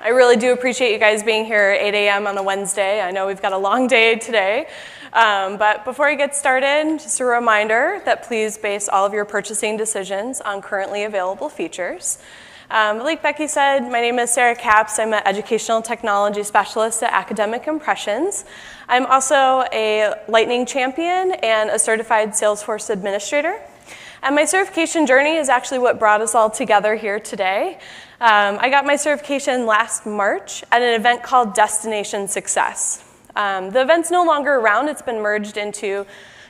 I really do appreciate you guys being here at 8 a.m. on a Wednesday. I know we've got a long day today. But before I get started, just a reminder that please base all of your purchasing decisions on currently available features. Like Becky said, my name is Sarah Capps. I'm an educational technology specialist at Academic Impressions. I'm also a Lightning champion and a certified Salesforce administrator. And my certification journey is actually what brought us all together here today. I got my certification last March at an event called Destination Success. The event's no longer around. It's been merged into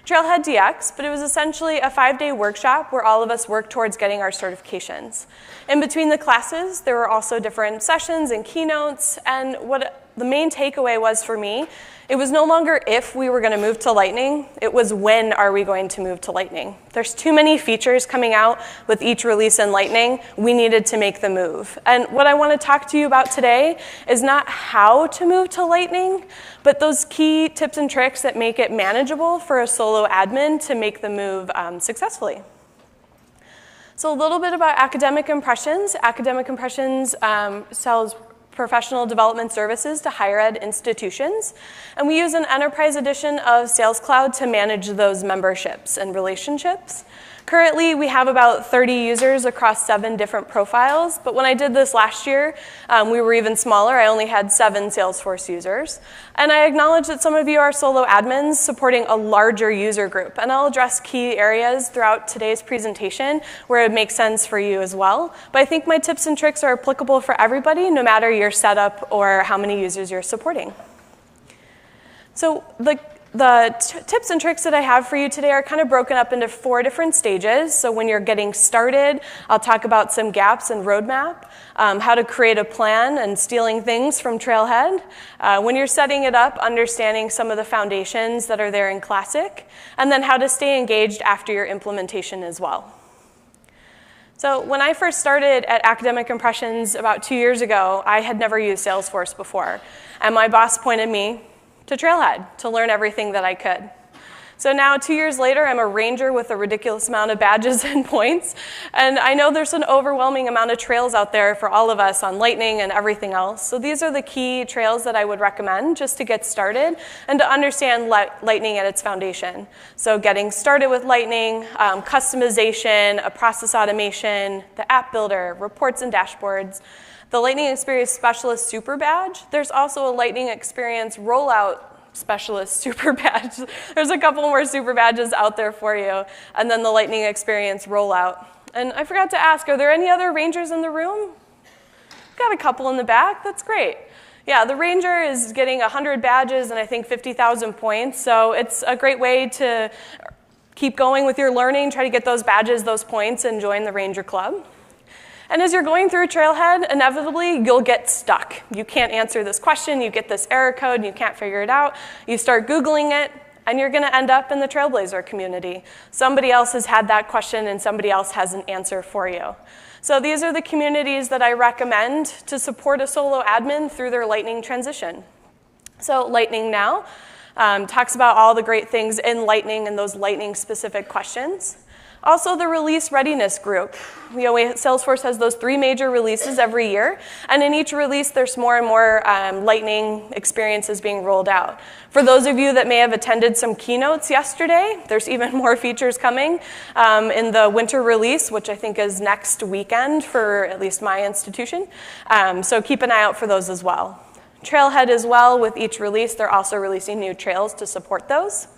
Trailhead DX, but it was essentially a 5-day workshop where all of us worked towards getting our certifications. In between the classes, there were also different sessions and keynotes, and what the main takeaway was for me, it was no longer if we were going to move to Lightning, it was when are we going to move to Lightning. There's too many features coming out with each release in Lightning. We needed to make the move. And what I want to talk to you about today is not how to move to Lightning, but those key tips and tricks that make it manageable for a solo admin to make the move successfully. So a little bit about Academic Impressions. Academic Impressions sells professional development services to higher ed institutions. And we use an enterprise edition of Sales Cloud to manage those memberships and relationships. Currently, we have about 30 users across 7 different profiles, but when I did this last year, we were even smaller. I only had 7 Salesforce users. And I acknowledge that some of you are solo admins supporting a larger user group, and I'll address key areas throughout today's presentation where it makes sense for you as well. But I think my tips and tricks are applicable for everybody, no matter your setup or how many users you're supporting. So the tips and tricks that I have for you today are kind of broken up into 4 different stages. So when you're getting started, I'll talk about some gaps and roadmap, how to create a plan and stealing things from Trailhead. When you're setting it up, understanding some of the foundations that are there in Classic, and then how to stay engaged after your implementation as well. So when I first started at Academic Impressions about 2 years ago, I had never used Salesforce before. And my boss pointed me to Trailhead to learn everything that I could. So now, 2 years later, I'm a ranger with a ridiculous amount of badges and points. And I know there's an overwhelming amount of trails out there for all of us on Lightning and everything else. So these are the key trails that I would recommend just to get started and to understand Lightning at its foundation. So getting started with Lightning, customization, a process automation, the app builder, reports and dashboards, the Lightning Experience Specialist Super Badge. There's also a Lightning Experience Rollout Specialist Super Badge. There's a couple more Super Badges out there for you. And then the Lightning Experience Rollout. And I forgot to ask, are there any other Rangers in the room? Got a couple in the back. That's great. Yeah, the Ranger is getting 100 badges and I think 50,000 points. So it's a great way to keep going with your learning, try to get those badges, those points, and join the Ranger Club. And as you're going through Trailhead, inevitably, you'll get stuck. You can't answer this question, you get this error code, and you can't figure it out. You start Googling it, and you're going to end up in the Trailblazer community. Somebody else has had that question, and somebody else has an answer for you. So these are the communities that I recommend to support a solo admin through their Lightning transition. So Lightning Now talks about all the great things in Lightning and those Lightning-specific questions. Also, the release readiness group. Salesforce has those 3 major releases every year, and in each release, there's more and more Lightning experiences being rolled out. For those of you that may have attended some keynotes yesterday, there's even more features coming in the winter release, which I think is next weekend for at least my institution. So keep an eye out for those as well. Trailhead as well, with each release, they're also releasing new trails to support those.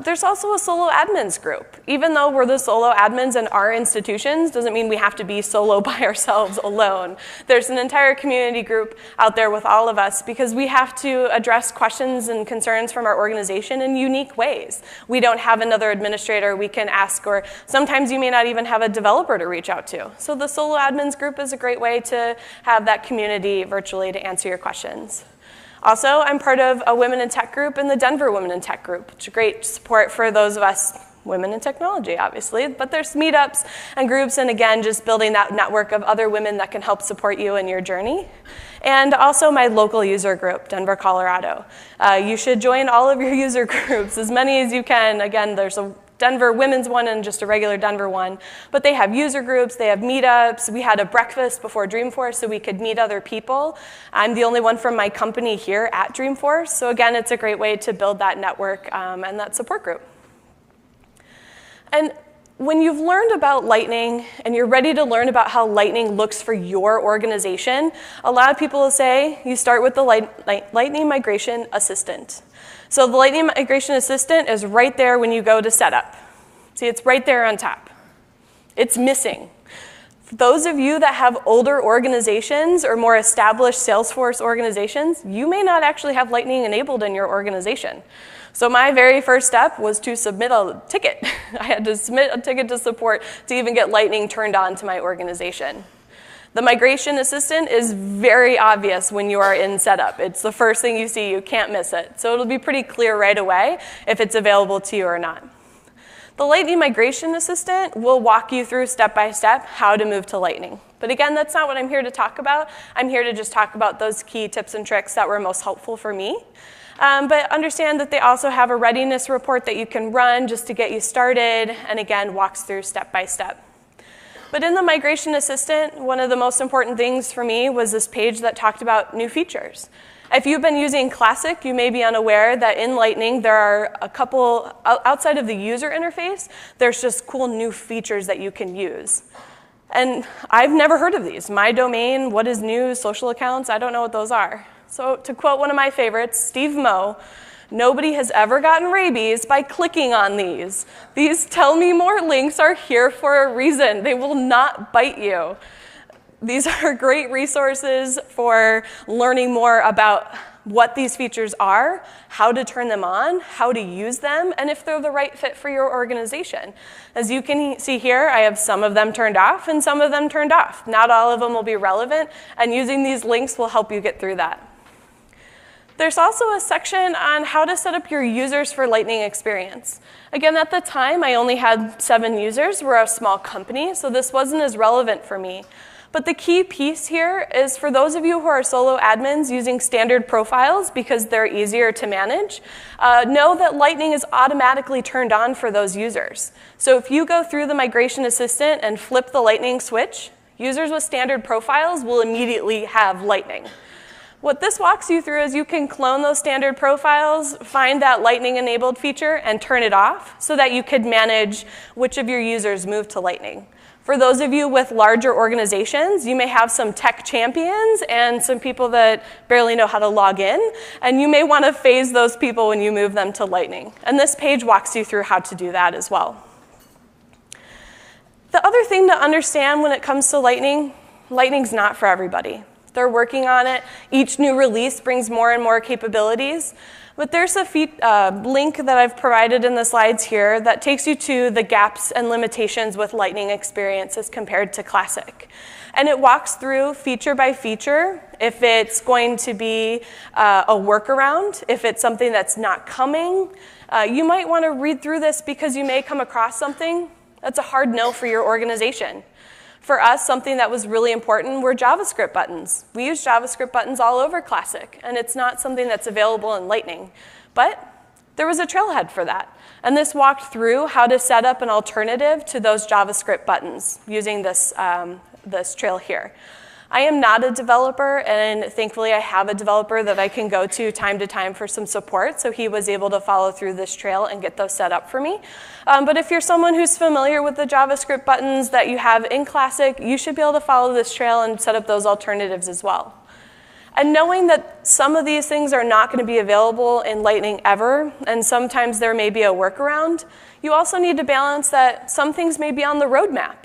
There's also a solo admins group. Even though we're the solo admins in our institutions, doesn't mean we have to be solo by ourselves alone. There's an entire community group out there with all of us because we have to address questions and concerns from our organization in unique ways. We don't have another administrator we can ask, or sometimes you may not even have a developer to reach out to. So the solo admins group is a great way to have that community virtually to answer your questions. Also, I'm part of a Women in Tech group in the Denver Women in Tech group, which is great support for those of us women in technology, obviously. But there's meetups and groups, and again, just building that network of other women that can help support you in your journey. And also my local user group, Denver, Colorado. You should join all of your user groups, as many as you can. Again, there's a Denver women's one and just a regular Denver one. But they have user groups, they have meetups. We had a breakfast before Dreamforce so we could meet other people. I'm the only one from my company here at Dreamforce. So again, it's a great way to build that network and that support group. And when you've learned about Lightning and you're ready to learn about how Lightning looks for your organization, a lot of people will say you start with the Lightning Migration Assistant. So the Lightning Migration Assistant is right there when you go to setup. See, it's right there on top. It's missing. For those of you that have older organizations or more established Salesforce organizations, you may not actually have Lightning enabled in your organization. So my very first step was to submit a ticket. I had to submit a ticket to support to even get Lightning turned on to my organization. The Migration Assistant is very obvious when you are in setup. It's the first thing you see. You can't miss it. So it'll be pretty clear right away if it's available to you or not. The Lightning Migration Assistant will walk you through step by step how to move to Lightning. But again, that's not what I'm here to talk about. I'm here to just talk about those key tips and tricks that were most helpful for me. But understand that they also have a readiness report that you can run just to get you started, and again, walks through step by step. But in the Migration Assistant, one of the most important things for me was this page that talked about new features. If you've been using Classic, you may be unaware that in Lightning, there are a couple, outside of the user interface, there's just cool new features that you can use. And I've never heard of these. My domain, what is new, social accounts, I don't know what those are. So to quote one of my favorites, Steve Moe, nobody has ever gotten rabies by clicking on these. These tell me more links are here for a reason. They will not bite you. These are great resources for learning more about what these features are, how to turn them on, how to use them, and if they're the right fit for your organization. As you can see here, I have some of them turned off and some of them turned off. Not all of them will be relevant, and using these links will help you get through that. There's also a section on how to set up your users for Lightning experience. Again, at the time, I only had 7 users. We're a small company, so this wasn't as relevant for me. But the key piece here is for those of you who are solo admins using standard profiles because they're easier to manage, know that Lightning is automatically turned on for those users. So if you go through the Migration Assistant and flip the Lightning switch, users with standard profiles will immediately have Lightning. What this walks you through is you can clone those standard profiles, find that Lightning-enabled feature, and turn it off so that you could manage which of your users move to Lightning. For those of you with larger organizations, you may have some tech champions and some people that barely know how to log in, and you may want to phase those people when you move them to Lightning. And this page walks you through how to do that as well. The other thing to understand when it comes to Lightning, Lightning's not for everybody. They're working on it. Each new release brings more and more capabilities. But there's a link that I've provided in the slides here that takes you to the gaps and limitations with Lightning experience as compared to Classic. And it walks through feature by feature, if it's going to be a workaround, if it's something that's not coming. You might want to read through this because you may come across something that's a hard no for your organization. For us, something that was really important were JavaScript buttons. We use JavaScript buttons all over Classic, and it's not something that's available in Lightning. But there was a Trailhead for that. And this walked through how to set up an alternative to those JavaScript buttons using this trail here. I am not a developer, and thankfully I have a developer that I can go to time for some support, so he was able to follow through this trail and get those set up for me. But if you're someone who's familiar with the JavaScript buttons that you have in Classic, you should be able to follow this trail and set up those alternatives as well. And knowing that some of these things are not going to be available in Lightning ever, and sometimes there may be a workaround, you also need to balance that some things may be on the roadmap.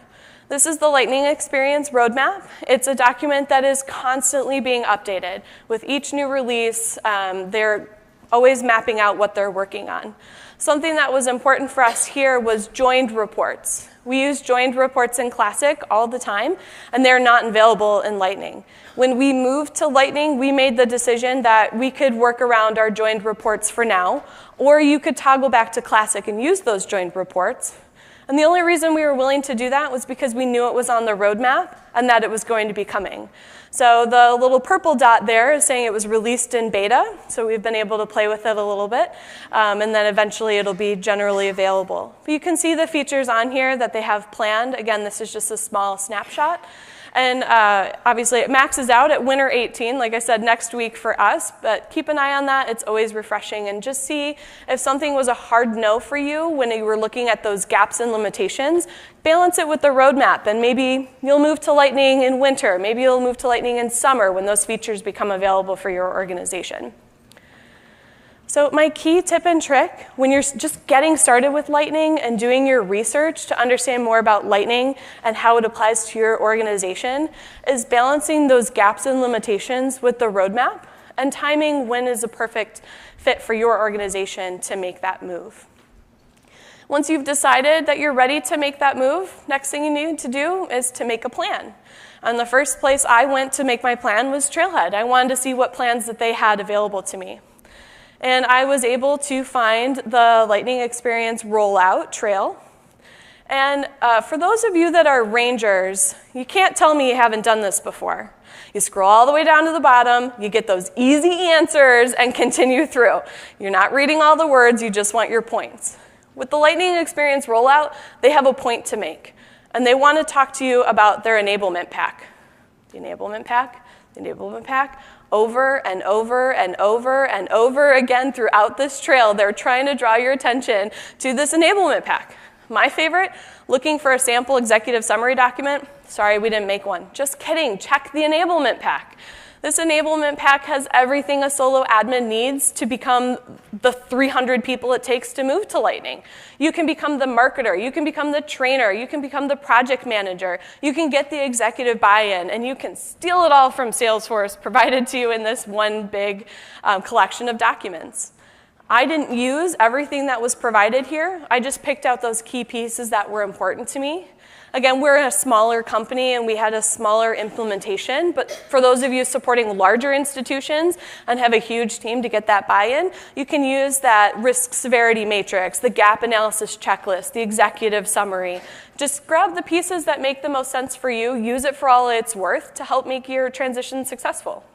This is the Lightning Experience Roadmap. It's a document that is constantly being updated. With each new release, they're always mapping out what they're working on. Something that was important for us here was joined reports. We use joined reports in Classic all the time, and they're not available in Lightning. When we moved to Lightning, we made the decision that we could work around our joined reports for now, or you could toggle back to Classic and use those joined reports. And the only reason we were willing to do that was because we knew it was on the roadmap and that it was going to be coming. So the little purple dot there is saying it was released in beta, so we've been able to play with it a little bit, and then eventually it'll be generally available. But you can see the features on here that they have planned. Again, this is just a small snapshot. And obviously, it maxes out at winter 18, like I said, next week for us. But keep an eye on that. It's always refreshing. And just see if something was a hard no for you when you were looking at those gaps and limitations. Balance it with the roadmap. And maybe you'll move to Lightning in winter. Maybe you'll move to Lightning in summer when those features become available for your organization. So my key tip and trick when you're just getting started with Lightning and doing your research to understand more about Lightning and how it applies to your organization is balancing those gaps and limitations with the roadmap and timing when is a perfect fit for your organization to make that move. Once you've decided that you're ready to make that move, next thing you need to do is to make a plan. And the first place I went to make my plan was Trailhead. I wanted to see what plans that they had available to me. And I was able to find the Lightning Experience Rollout trail. And for those of you that are rangers, you can't tell me you haven't done this before. You scroll all the way down to the bottom, you get those easy answers, and continue through. You're not reading all the words, you just want your points. With the Lightning Experience Rollout, they have a point to make. And they want to talk to you about their enablement pack. The enablement pack, the enablement pack. Over and over and over and over again throughout this trail, they're trying to draw your attention to this enablement pack. My favorite, looking for a sample executive summary document. Sorry, we didn't make one. Just kidding, check the enablement pack. This enablement pack has everything a solo admin needs to become the 300 people it takes to move to Lightning. You can become the marketer, you can become the trainer, you can become the project manager, you can get the executive buy-in, and you can steal it all from Salesforce provided to you in this one big collection of documents. I didn't use everything that was provided here. I just picked out those key pieces that were important to me. Again, we're a smaller company and we had a smaller implementation, but for those of you supporting larger institutions and have a huge team to get that buy-in, you can use that risk severity matrix, the gap analysis checklist, the executive summary. Just grab the pieces that make the most sense for you, use it for all it's worth to help make your transition successful.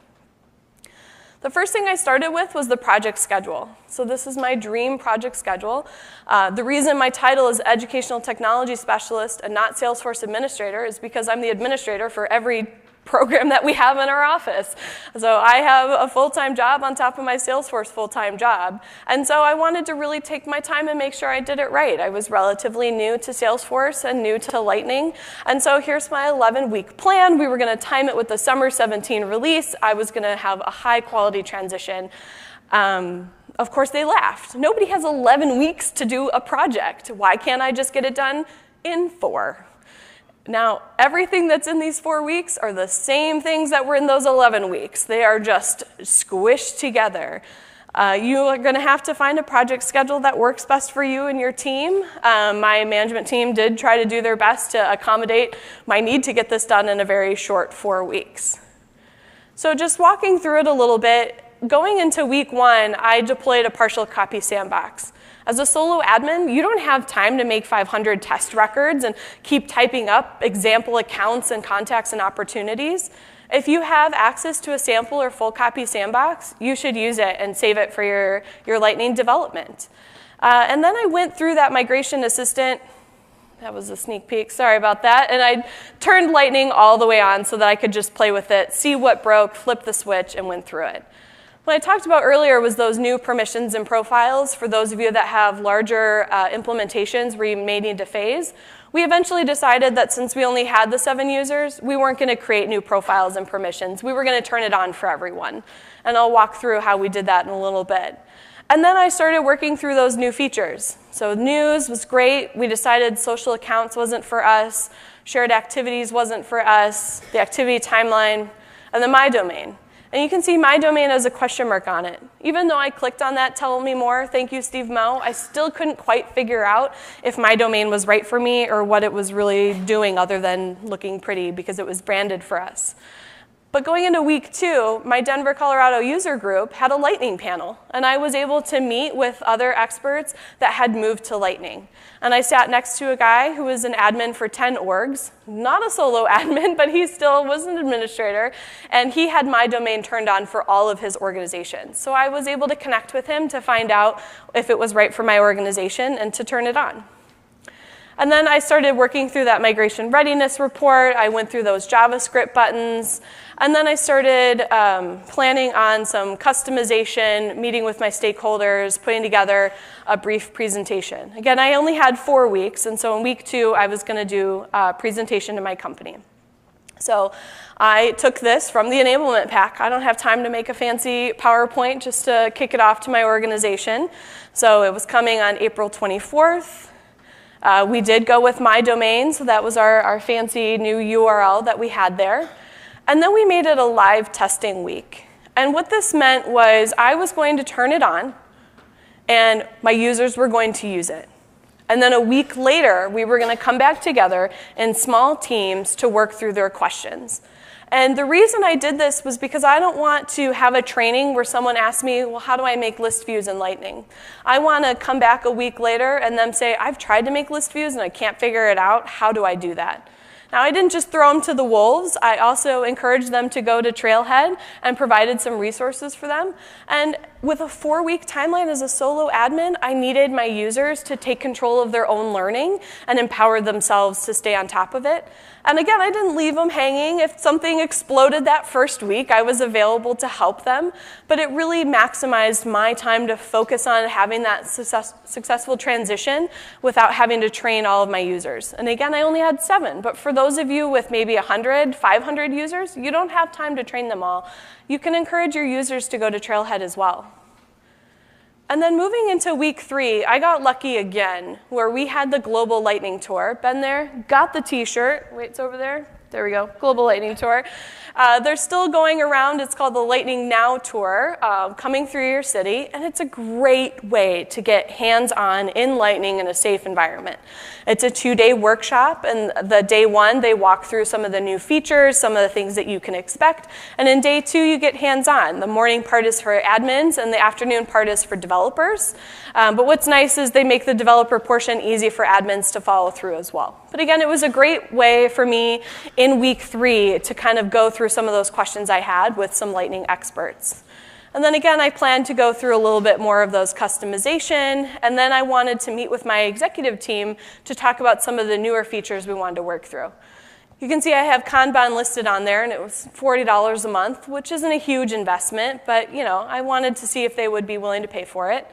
The first thing I started with was the project schedule. So this is my dream project schedule. The reason my title is Educational Technology Specialist and not Salesforce Administrator is because I'm the administrator for every program that we have in our office. So I have a full-time job on top of my Salesforce full-time job. And so I wanted to really take my time and make sure I did it right. I was relatively new to Salesforce and new to Lightning. And so here's my 11-week plan. We were going to time it with the summer 17 release. I was going to have a high-quality transition. Of course, they laughed. Nobody has 11 weeks to do a project. Why can't I just get it done in 4? Now, everything that's in these 4 weeks are the same things that were in those 11 weeks. They are just squished together. You are going to have to find a project schedule that works best for you and your team. My management team did try to do their best to accommodate my need to get this done in a very short 4 weeks. So just walking through it a little bit, going into week 1, I deployed a partial copy sandbox. As a solo admin, you don't have time to make 500 test records and keep typing up example accounts and contacts and opportunities. If you have access to a sample or full copy sandbox, you should use it and save it for your Lightning development. And then I went through that migration assistant. That was a sneak peek, sorry about that. And I turned Lightning all the way on so that I could just play with it, see what broke, flip the switch, and went through it. What I talked about earlier was those new permissions and profiles for those of you that have larger implementations where you may need to phase. We eventually decided that since we only had the 7 users, we weren't going to create new profiles and permissions. We were going to turn it on for everyone. And I'll walk through how we did that in a little bit. And then I started working through those new features. So news was great. We decided social accounts wasn't for us. Shared activities wasn't for us. The activity timeline. And then my domain. And you can see my domain has a question mark on it. Even though I clicked on that, tell me more, thank you, Steve Moe, I still couldn't quite figure out if my domain was right for me or what it was really doing other than looking pretty because it was branded for us. But going into week 2, my Denver, Colorado user group had a Lightning panel, and I was able to meet with other experts that had moved to Lightning. And I sat next to a guy who was an admin for 10 orgs, not a solo admin, but he still was an administrator, and he had my domain turned on for all of his organizations. So I was able to connect with him to find out if it was right for my organization and to turn it on. And then I started working through that migration readiness report. I went through those JavaScript buttons. And then I started planning on some customization, meeting with my stakeholders, putting together a brief presentation. Again, I only had 4 weeks, and so in week 2, I was going to do a presentation to my company. So I took this from the enablement pack. I don't have time to make a fancy PowerPoint just to kick it off to my organization. So it was coming on April 24th. We did go with my domain, so that was our fancy new URL that we had there. And then we made it a live testing week. And what this meant was I was going to turn it on, and my users were going to use it. And then a week later, we were going to come back together in small teams to work through their questions. And the reason I did this was because I don't want to have a training where someone asks me, well, how do I make list views in Lightning? I want to come back a week later and them say, I've tried to make list views and I can't figure it out. How do I do that? Now, I didn't just throw them to the wolves. I also encouraged them to go to Trailhead and provided some resources for them. And with a 4-week timeline as a solo admin, I needed my users to take control of their own learning and empower themselves to stay on top of it. And again, I didn't leave them hanging. If something exploded that first week, I was available to help them. But it really maximized my time to focus on having that successful transition without having to train all of my users. And again, I only had 7. But for those of you with maybe 100, 500 users, you don't have time to train them all. You can encourage your users to go to Trailhead as well. And then moving into week 3, I got lucky again, where we had the Global Lightning Tour. Been there, got the t-shirt. Wait, it's over there. There we go, Global Lightning Tour. They're still going around. It's called the Lightning Now Tour, coming through your city. And it's a great way to get hands-on in Lightning in a safe environment. It's a 2-day workshop. And the day 1, they walk through some of the new features, some of the things that you can expect. And in day 2, you get hands-on. The morning part is for admins, and the afternoon part is for developers. But what's nice is they make the developer portion easy for admins to follow through as well. But again, it was a great way for me in week 3 to kind of go through some of those questions I had with some Lightning experts. And then again, I planned to go through a little bit more of those customization, and then I wanted to meet with my executive team to talk about some of the newer features we wanted to work through. You can see I have Kanban listed on there, and it was $40 a month, which isn't a huge investment, but I wanted to see if they would be willing to pay for it.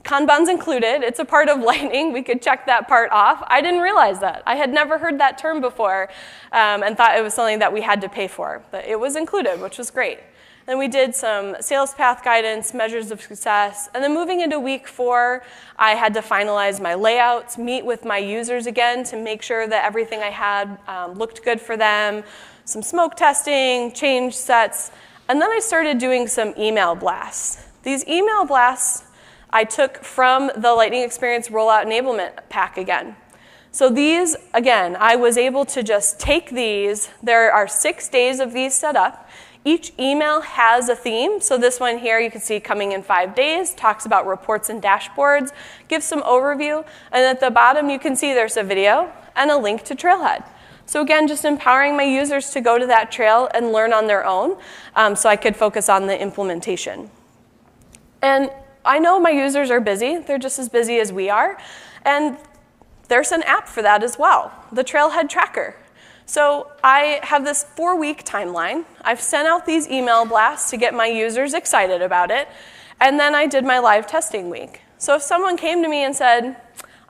Kanban's included. It's a part of Lightning. We could check that part off. I didn't realize that. I had never heard that term before and thought it was something that we had to pay for. But it was included, which was great. Then we did some sales path guidance, measures of success. And then moving into week 4, I had to finalize my layouts, meet with my users again to make sure that everything I had looked good for them, some smoke testing, change sets. And then I started doing some email blasts. These email blasts I took from the Lightning Experience Rollout Enablement Pack again. So these, again, I was able to just take these. There are 6 days of these set up. Each email has a theme. So this one here you can see coming in 5 days, talks about reports and dashboards, gives some overview. And at the bottom you can see there's a video and a link to Trailhead. So again, just empowering my users to go to that trail and learn on their own so I could focus on the implementation. And I know my users are busy. They're just as busy as we are. And there's an app for that as well, the Trailhead Tracker. So I have this 4-week timeline. I've sent out these email blasts to get my users excited about it. And then I did my live testing week. So if someone came to me and said,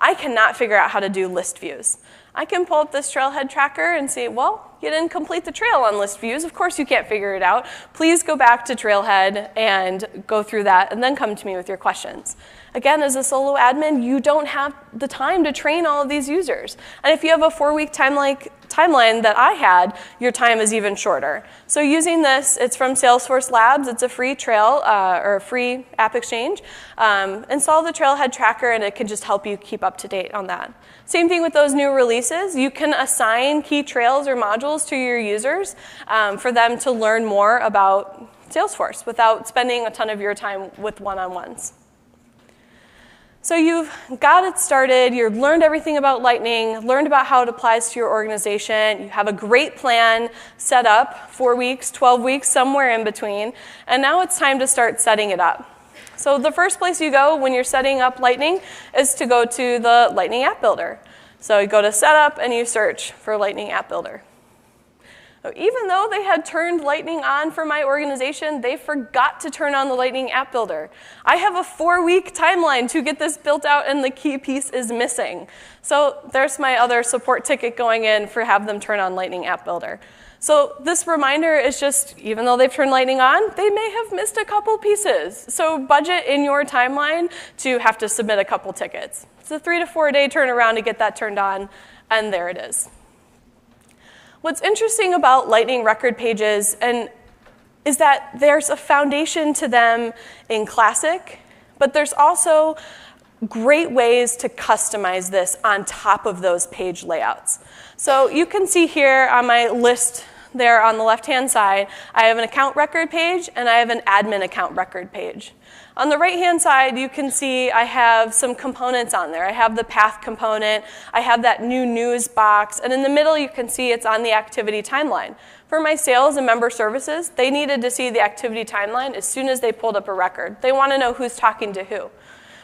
I cannot figure out how to do list views, I can pull up this Trailhead Tracker and say, well, you didn't complete the trail on list views. Of course you can't figure it out. Please go back to Trailhead and go through that and then come to me with your questions. Again, as a solo admin, you don't have the time to train all of these users. And if you have a 4-week timeline that I had, your time is even shorter. So using this, it's from Salesforce Labs. It's a free trail or a free AppExchange. Install the Trailhead Tracker, and it can just help you keep up to date on that. Same thing with those new releases. You can assign key trails or modules modules to your users for them to learn more about Salesforce without spending a ton of your time with one-on-ones. So you've got it started, you've learned everything about Lightning, learned about how it applies to your organization, you have a great plan set up, 4 weeks, 12 weeks, somewhere in between, and now it's time to start setting it up. So the first place you go when you're setting up Lightning is to go to the Lightning App Builder. So you go to Setup and you search for Lightning App Builder. Even though they had turned Lightning on for my organization, they forgot to turn on the Lightning App Builder. I have a 4-week timeline to get this built out, and the key piece is missing. So there's my other support ticket going in for have them turn on Lightning App Builder. So this reminder is just, even though they've turned Lightning on, they may have missed a couple pieces. So budget in your timeline to have to submit a couple tickets. It's a 3 to 4 day turnaround to get that turned on, and there it is. What's interesting about Lightning record pages is that there's a foundation to them in Classic, but there's also great ways to customize this on top of those page layouts. So you can see here on my list there on the left-hand side, I have an account record page and I have an admin account record page. On the right-hand side, you can see I have some components on there. I have the path component, I have that new news box, and in the middle you can see it's on the activity timeline. For my sales and member services, they needed to see the activity timeline as soon as they pulled up a record. They want to know who's talking to who.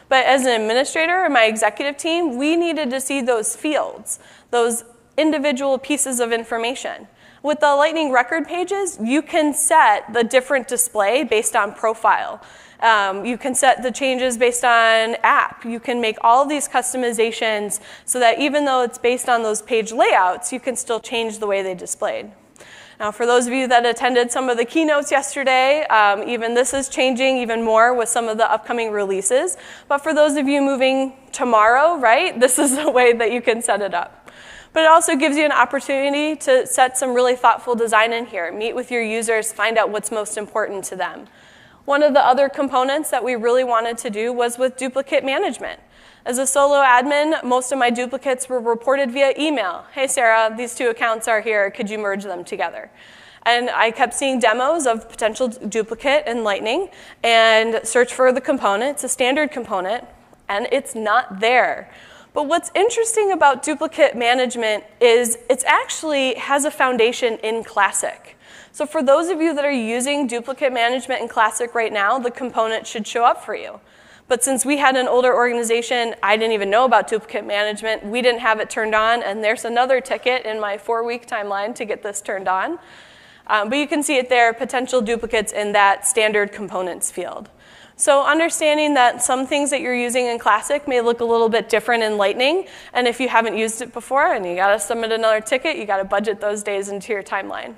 But as an administrator and my executive team, we needed to see those fields, those individual pieces of information. With the Lightning record pages, you can set the different display based on profile. You can set the changes based on app. You can make all of these customizations so that even though it's based on those page layouts, you can still change the way they displayed. Now, for those of you that attended some of the keynotes yesterday, even this is changing even more with some of the upcoming releases. But for those of you moving tomorrow, right, this is the way that you can set it up. But it also gives you an opportunity to set some really thoughtful design in here. Meet with your users, find out what's most important to them. One of the other components that we really wanted to do was with duplicate management. As a solo admin, most of my duplicates were reported via email. Hey, Sarah, these 2 accounts are here. Could you merge them together? And I kept seeing demos of potential duplicate in Lightning and search for the component. It's a standard component, and it's not there. But what's interesting about duplicate management is it actually has a foundation in Classic. So for those of you that are using duplicate management in Classic right now, the component should show up for you. But since we had an older organization, I didn't even know about duplicate management. We didn't have it turned on, and there's another ticket in my 4-week timeline to get this turned on. But you can see it there, potential duplicates in that standard components field. So understanding that some things that you're using in Classic may look a little bit different in Lightning, and if you haven't used it before and you got to submit another ticket, you got to budget those days into your timeline.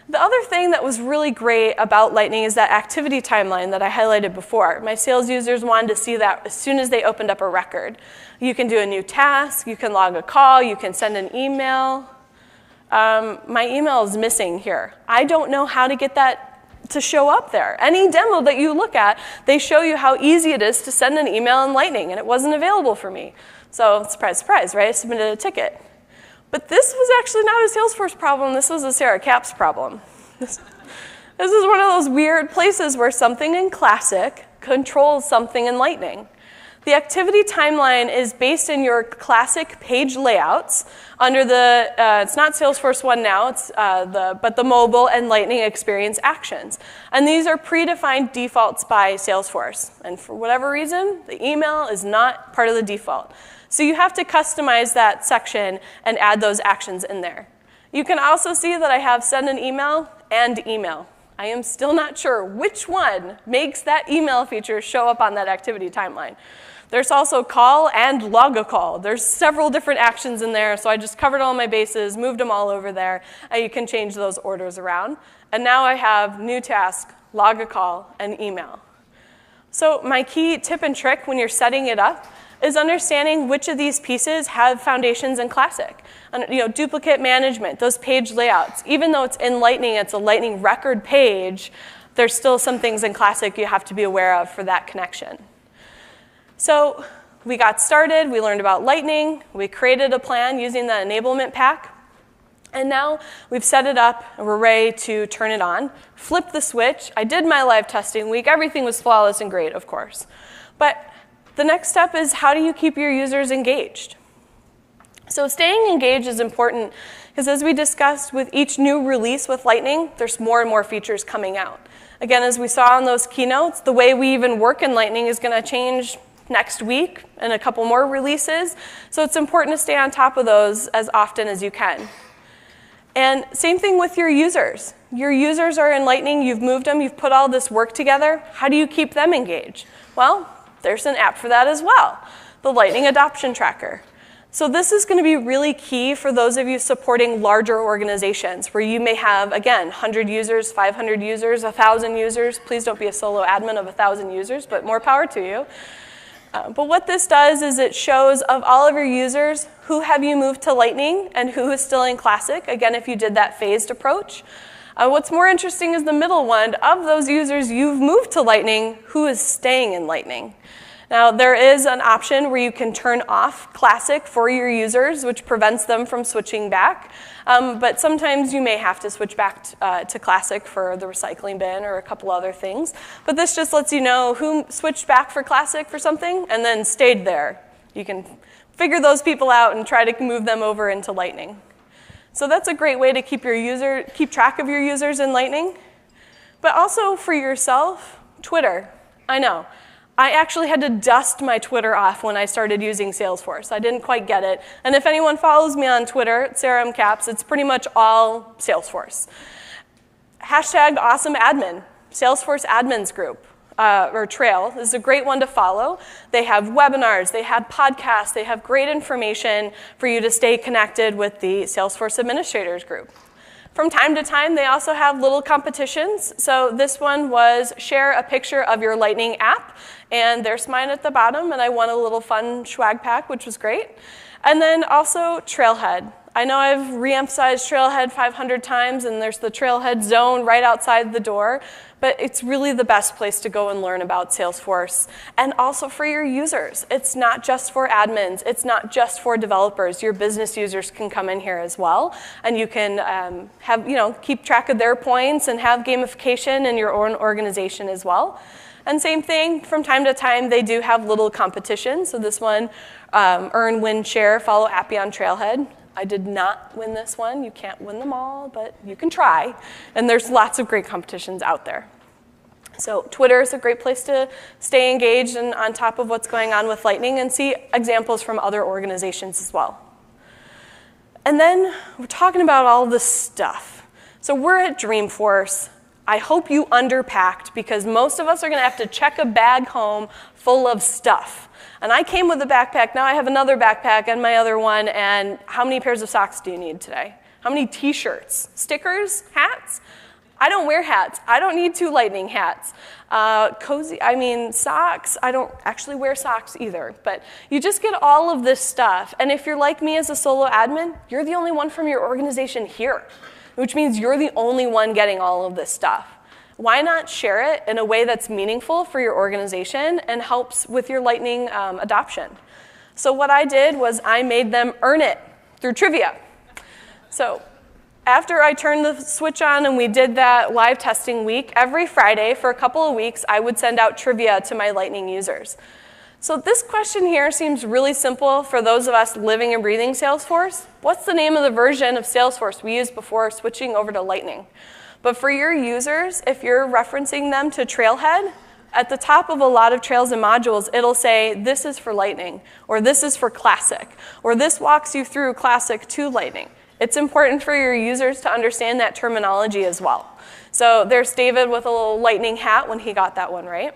The other thing that was really great about Lightning is that activity timeline that I highlighted before. My sales users wanted to see that as soon as they opened up a record. You can do a new task, you can log a call, you can send an email. My email is missing here. I don't know how to get that to show up there. Any demo that you look at, they show you how easy it is to send an email in Lightning, and it wasn't available for me. So surprise, surprise, right? I submitted a ticket. But this was actually not a Salesforce problem. This was a Sarah Capps problem. This is one of those weird places where something in Classic controls something in Lightning. The activity timeline is based in your Classic page layouts under the, it's not Salesforce 1 now, it's but the mobile and Lightning experience actions. And these are predefined defaults by Salesforce. And for whatever reason, the email is not part of the default. So you have to customize that section and add those actions in there. You can also see that I have send an email and email. I am still not sure which one makes that email feature show up on that activity timeline. There's also call and log a call. There's several different actions in there, so I just covered all my bases, moved them all over there, and you can change those orders around. And now I have new task, log a call, and email. So my key tip and trick when you're setting it up is understanding which of these pieces have foundations in Classic. And, duplicate management, those page layouts. Even though it's in Lightning, it's a Lightning record page, there's still some things in Classic you have to be aware of for that connection. So we got started, we learned about Lightning, we created a plan using the enablement pack. And now we've set it up, and we're ready to turn it on. Flip the switch. I did my live testing week. Everything was flawless and great, of course. But the next step is, how do you keep your users engaged? So staying engaged is important because, as we discussed, with each new release with Lightning, there's more and more features coming out. Again, as we saw in those keynotes, the way we even work in Lightning is going to change next week and a couple more releases. So it's important to stay on top of those as often as you can. And same thing with your users. Your users are in Lightning, you've moved them, you've put all this work together. How do you keep them engaged? Well, there's an app for that as well, the Lightning Adoption Tracker. So this is going to be really key for those of you supporting larger organizations where you may have, again, 100 users, 500 users, 1,000 users. Please don't be a solo admin of 1,000 users, but more power to you. But what this does is it shows of all of your users, who have you moved to Lightning and who is still in Classic, again, if you did that phased approach. What's more interesting is the middle one. Of those users you've moved to Lightning, who is staying in Lightning? Now, there is an option where you can turn off Classic for your users, which prevents them from switching back. But sometimes you may have to switch back to Classic for the recycling bin or a couple other things. But this just lets you know who switched back for Classic for something and then stayed there. You can figure those people out and try to move them over into Lightning. So that's a great way to keep track of your users in Lightning. But also for yourself, Twitter. I know. I actually had to dust my Twitter off when I started using Salesforce. I didn't quite get it. And if anyone follows me on Twitter, Sarah M. Caps, it's pretty much all Salesforce. Hashtag awesome admin, Salesforce admins group, or Trail, is a great one to follow. They have webinars, they have podcasts, they have great information for you to stay connected with the Salesforce administrators group. From time to time, they also have little competitions. So this one was share a picture of your Lightning app, and there's mine at the bottom, and I won a little fun swag pack, which was great. And then also Trailhead. I know I've re-emphasized Trailhead 500 times, and there's the Trailhead zone right outside the door, but it's really the best place to go and learn about Salesforce. And also for your users. It's not just for admins. It's not just for developers. Your business users can come in here as well, and you can keep track of their points and have gamification in your own organization as well. And same thing, from time to time, they do have little competitions. So this one, earn, win, share, follow Appy on Trailhead. I did not win this one. You can't win them all, but you can try. And there's lots of great competitions out there. So Twitter is a great place to stay engaged and on top of what's going on with Lightning and see examples from other organizations as well. And then we're talking about all this stuff. So we're at Dreamforce. I hope you underpacked because most of us are going to have to check a bag home full of stuff. And I came with a backpack. Now I have another backpack and my other one. And how many pairs of socks do you need today? How many t-shirts? Stickers? Hats? I don't wear hats. I don't need 2 Lightning hats. Socks. I don't actually wear socks either. But you just get all of this stuff. And if you're like me as a solo admin, you're the only one from your organization here, which means you're the only one getting all of this stuff. Why not share it in a way that's meaningful for your organization and helps with your Lightning adoption? So what I did was I made them earn it through trivia. So after I turned the switch on and we did that live testing week, every Friday for a couple of weeks, I would send out trivia to my Lightning users. So this question here seems really simple for those of us living and breathing Salesforce. What's the name of the version of Salesforce we used before switching over to Lightning? But for your users, if you're referencing them to Trailhead, at the top of a lot of Trails and modules, it'll say, this is for Lightning, or this is for Classic, or this walks you through Classic to Lightning. It's important for your users to understand that terminology as well. So there's David with a little Lightning hat when he got that one right.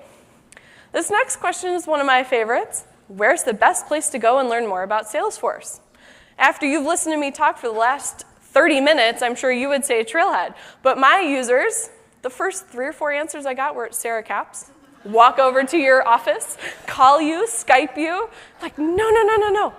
This next question is one of my favorites. Where's the best place to go and learn more about Salesforce? After you've listened to me talk for the last 30 minutes, I'm sure you would say Trailhead. But my users, the first 3 or 4 answers I got were at Sarah Caps. Walk over to your office, call you, Skype you. Like, no.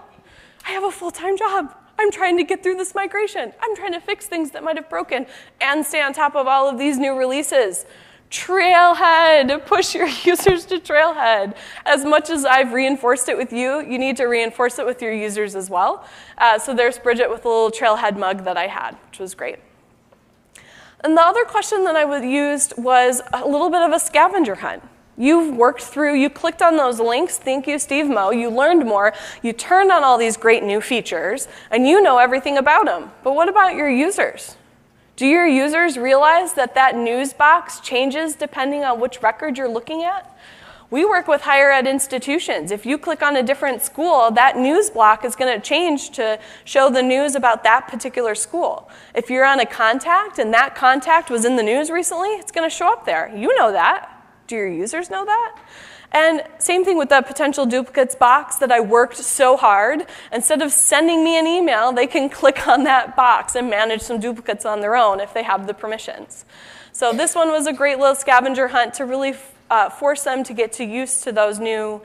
I have a full-time job. I'm trying to get through this migration. I'm trying to fix things that might have broken and stay on top of all of these new releases. Trailhead, push your users to Trailhead. As much as I've reinforced it with you, you need to reinforce it with your users as well. So there's Bridget with a little Trailhead mug that I had, which was great. And the other question that I used was a little bit of a scavenger hunt. You've worked through, you clicked on those links, thank you, Steve Mo, you learned more, you turned on all these great new features, and you know everything about them. But what about your users? Do your users realize that that news box changes depending on which record you're looking at? We work with higher ed institutions. If you click on a different school, that news block is going to change to show the news about that particular school. If you're on a contact and that contact was in the news recently, it's going to show up there. You know that. Do your users know that? And same thing with the potential duplicates box that I worked so hard. Instead of sending me an email, they can click on that box and manage some duplicates on their own if they have the permissions. So this one was a great little scavenger hunt to really force them to get used to those new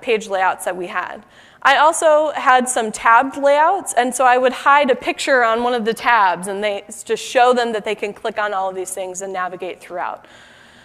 page layouts that we had. I also had some tabbed layouts, and so I would hide a picture on one of the tabs and just show them that they can click on all of these things and navigate throughout.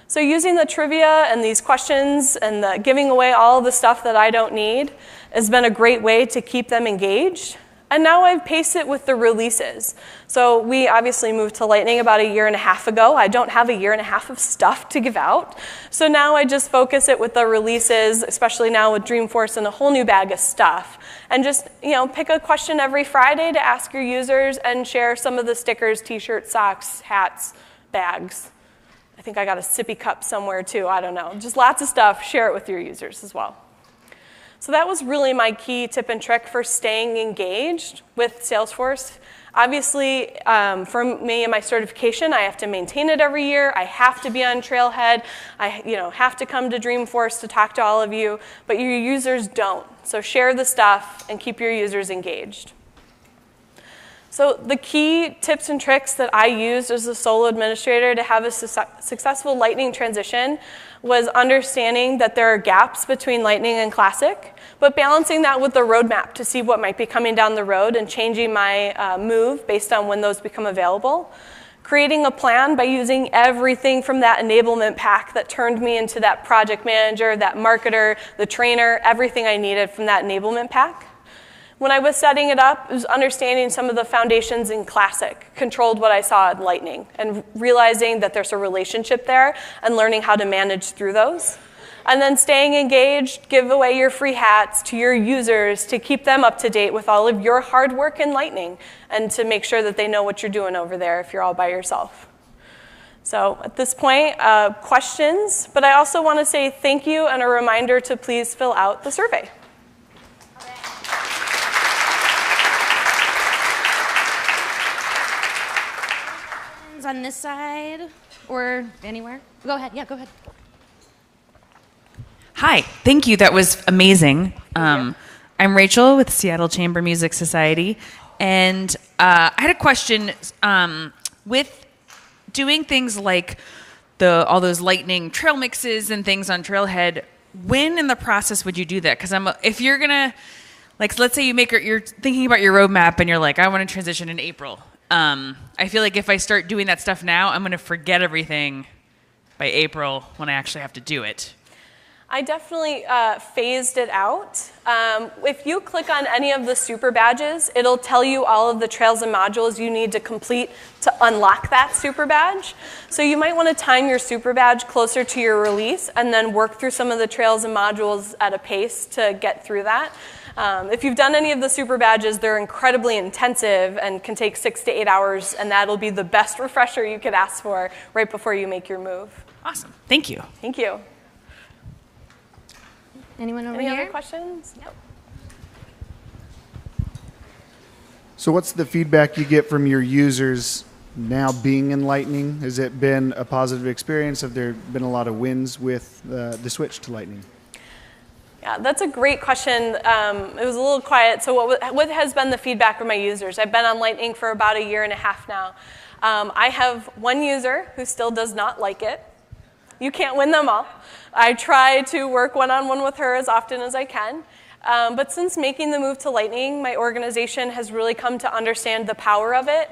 So using the trivia and these questions and the giving away all the stuff that I don't need has been a great way to keep them engaged. And now I've paced it with the releases. So we obviously moved to Lightning about 1.5 years ago. I don't have 1.5 years of stuff to give out. So now I just focus it with the releases, especially now with Dreamforce and a whole new bag of stuff. And just pick a question every Friday to ask your users and share some of the stickers, t-shirts, socks, hats, bags. I think I got a sippy cup somewhere too, I don't know. Just lots of stuff, share it with your users as well. So that was really my key tip and trick for staying engaged with Salesforce. Obviously, for me and my certification, I have to maintain it every year. I have to be on Trailhead. I have to come to Dreamforce to talk to all of you, but your users don't. So share the stuff and keep your users engaged. So the key tips and tricks that I used as a solo administrator to have a successful Lightning transition was understanding that there are gaps between Lightning and Classic, but balancing that with the roadmap to see what might be coming down the road and changing my move based on when those become available. Creating a plan by using everything from that enablement pack that turned me into that project manager, that marketer, the trainer, everything I needed from that enablement pack. When I was setting it up, it was understanding some of the foundations in Classic, controlled what I saw in Lightning, and realizing that there's a relationship there and learning how to manage through those. And then staying engaged, give away your free hats to your users to keep them up to date with all of your hard work in Lightning and to make sure that they know what you're doing over there if you're all by yourself. So at this point, questions, but I also want to say thank you and a reminder to please fill out the survey. On this side or anywhere? Go ahead. Yeah, go ahead. Hi. Thank you. That was amazing. I'm Rachel with Seattle Chamber Music Society. And I had a question with doing things like all those Lightning trail mixes and things on Trailhead. When in the process would you do that? Because if you're going to, let's say you're thinking about your roadmap and you're like, I want to transition in April. I feel like if I start doing that stuff now, I'm going to forget everything by April when I actually have to do it. I definitely phased it out. If you click on any of the super badges, it'll tell you all of the trails and modules you need to complete to unlock that super badge. So you might want to time your super badge closer to your release and then work through some of the trails and modules at a pace to get through that. If you've done any of the super badges, they're incredibly intensive and can take 6 to 8 hours, and that'll be the best refresher you could ask for right before you make your move. Awesome. Thank you. Thank you. Anyone over here? Any other questions? Yep. So what's the feedback you get from your users now being in Lightning? Has it been a positive experience? Have there been a lot of wins with the switch to Lightning? Yeah, that's a great question. It was a little quiet. So what has been the feedback from my users? I've been on Lightning for about 1.5 years now. I have one user who still does not like it. You can't win them all. I try to work one-on-one with her as often as I can. But since making the move to Lightning, my organization has really come to understand the power of it.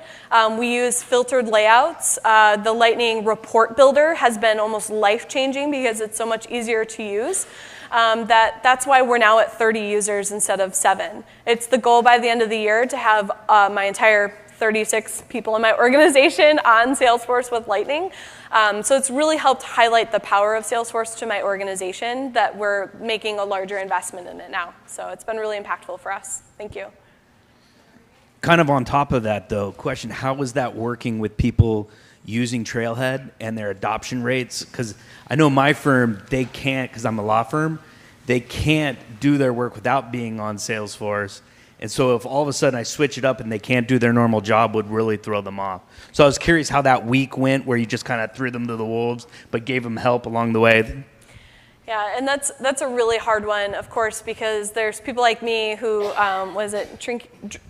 We use filtered layouts. The Lightning report builder has been almost life-changing because it's so much easier to use. That's why we're now at 30 users instead of 7. It's the goal by the end of the year to have my entire 36 people in my organization on Salesforce with Lightning. So it's really helped highlight the power of Salesforce to my organization that we're making a larger investment in it now. So it's been really impactful for us. Thank you. Kind of on top of that, though, question, how is that working with people using Trailhead and their adoption rates? Because I know my firm, they can't, because I'm a law firm, they can't do their work without being on Salesforce. And so if all of a sudden I switch it up and they can't do their normal job, would really throw them off. So I was curious how that week went, where you just kind of threw them to the wolves, but gave them help along the way. Yeah, and that's a really hard one, of course, because there's people like me who,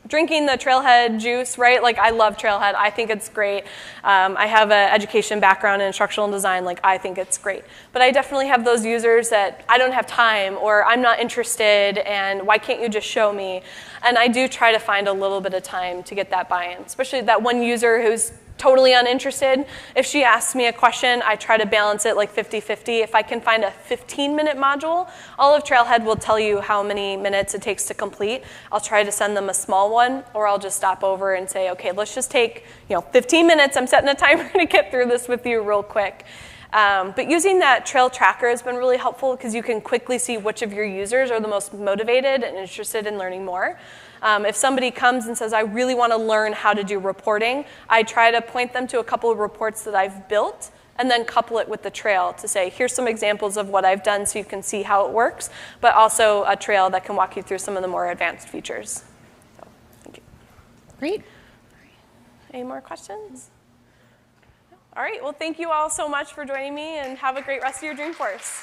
drinking the Trailhead juice, right? Like, I love Trailhead. I think it's great. I have an education background in instructional design. Like, I think it's great. But I definitely have those users that I don't have time, or I'm not interested, and why can't you just show me? And I do try to find a little bit of time to get that buy-in, especially that one user who's totally uninterested. If she asks me a question, I try to balance it like 50-50. If I can find a 15-minute module, all of Trailhead will tell you how many minutes it takes to complete. I'll try to send them a small one, or I'll just stop over and say, okay, let's just take 15 minutes. I'm setting a timer to get through this with you real quick. But using that trail tracker has been really helpful because you can quickly see which of your users are the most motivated and interested in learning more. If somebody comes and says, I really want to learn how to do reporting, I try to point them to a couple of reports that I've built and then couple it with the trail to say, here's some examples of what I've done so you can see how it works, but also a trail that can walk you through some of the more advanced features. So, thank you. Great. Any more questions? All right, well, thank you all so much for joining me, and have a great rest of your Dreamforce.